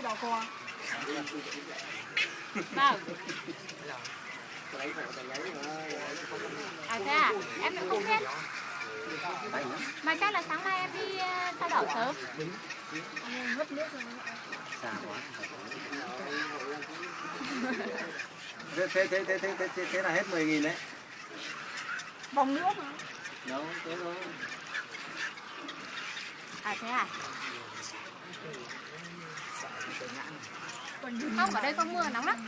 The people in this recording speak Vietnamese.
đỏ qua. Vâng. À thế à? Em cũng không biết. Mà chắc là sáng nay em đi sao đỏ sớm. Mất nước rồi. Xa quá. Thế là hết 10.000 đấy. Vòng nước hả? Đâu, thế thôi. À thế à? Không, ở đây không mưa, nắng lắm.